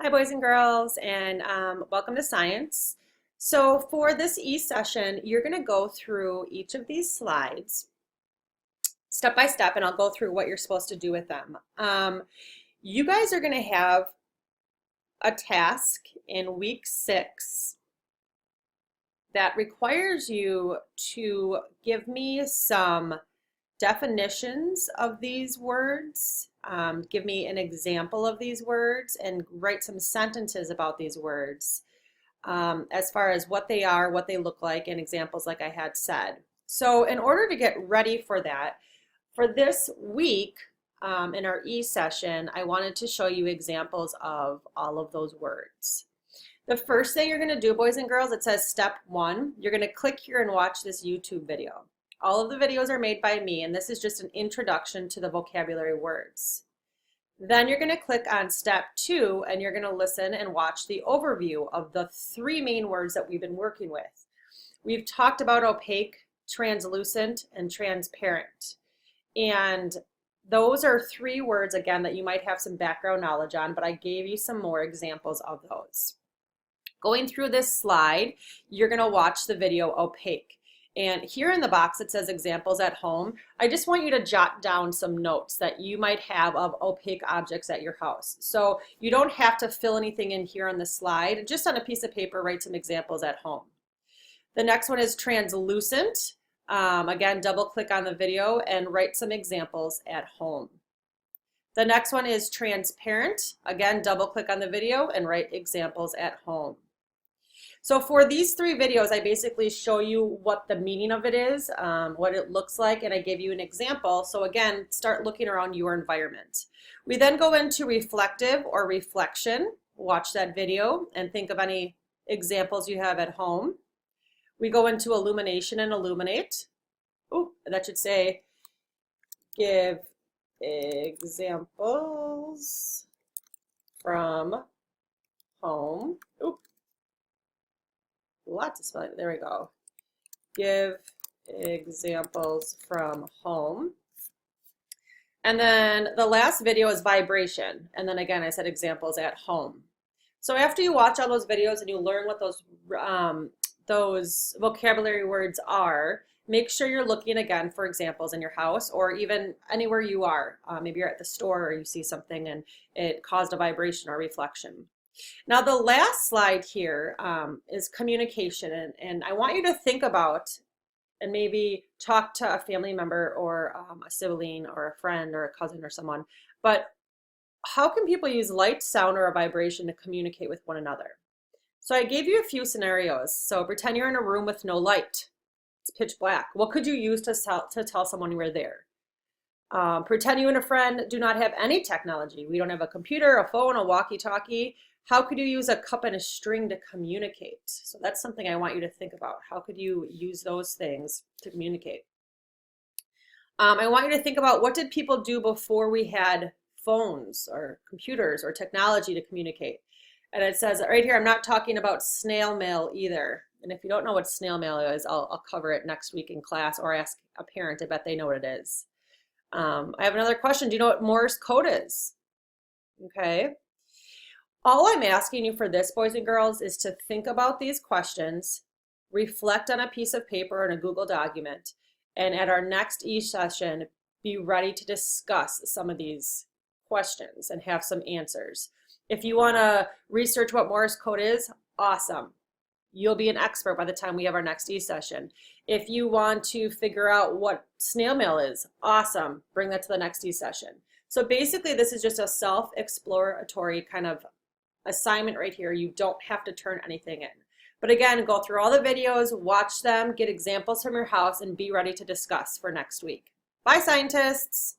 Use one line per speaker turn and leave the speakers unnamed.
Hi, boys and girls, and welcome to science. So for this e-session, you're going to go through each of these slides step by step, and I'll go through what you're supposed to do with them. You guys are going to have a task in week 6 that requires you to give me some definitions of these words, give me an example of these words, and write some sentences about these words as far as what they are, what they look like, and examples like I had said. So in order to get ready for that, for this week in our e-session, I wanted to show you examples of all of those words. The first thing you're going to do, boys and girls, it says step 1. You're going to click here and watch this YouTube video. All of the videos are made by me, and this is just an introduction to the vocabulary words. Then you're going to click on step 2, and you're going to listen and watch the overview of the 3 main words that we've been working with. We've talked about opaque, translucent, and transparent. And those are 3 words, again, that you might have some background knowledge on, but I gave you some more examples of those. Going through this slide, you're going to watch the video opaque. And here in the box it says examples at home. I just want you to jot down some notes that you might have of opaque objects at your house. So you don't have to fill anything in here on the slide. Just on a piece of paper, write some examples at home. The next one is translucent. Again, double click on the video and write some examples at home. The next one is transparent. Again, double click on the video and write examples at home. So for these 3 videos, I basically show you what the meaning of it is, what it looks like, and I give you an example. So again, start looking around your environment. We then go into reflective or reflection. Watch that video and think of any examples you have at home. We go into illumination and illuminate. Oh, that should say give examples from home. Ooh. Lots of spelling. There we go. Give examples from home. And then the last video is vibration. And then again, I said examples at home. So after you watch all those videos and you learn what those vocabulary words are, make sure you're looking again for examples in your house or even anywhere you are. Maybe you're at the store or you see something and it caused a vibration or reflection. Now the last slide here is communication, and I want you to think about and maybe talk to a family member or a sibling or a friend or a cousin or someone, but how can people use light, sound, or a vibration to communicate with one another? So I gave you a few scenarios. So pretend you're in a room with no light. It's pitch black. What could you use to tell someone you were there? Pretend you and a friend do not have any technology. We don't have a computer, a phone, a walkie-talkie. How could you use a cup and a string to communicate? So that's something I want you to think about. How could you use those things to communicate? I want you to think about, what did people do before we had phones or computers or technology to communicate? And it says right here, I'm not talking about snail mail either. And if you don't know what snail mail is, I'll cover it next week in class, or ask a parent. I bet they know what it is. I have another question. Do you know what Morse code is? Okay. All I'm asking you for this, boys and girls, is to think about these questions, reflect on a piece of paper or in a Google document, and at our next e-session, be ready to discuss some of these questions and have some answers. If you want to research what Morse code is, awesome. You'll be an expert by the time we have our next e-session. If you want to figure out what snail mail is, awesome. Bring that to the next e-session. So basically, this is just a self-exploratory kind of assignment right here. You don't have to turn anything in. But again, go through all the videos, watch them, get examples from your house, and be ready to discuss for next week. Bye, scientists.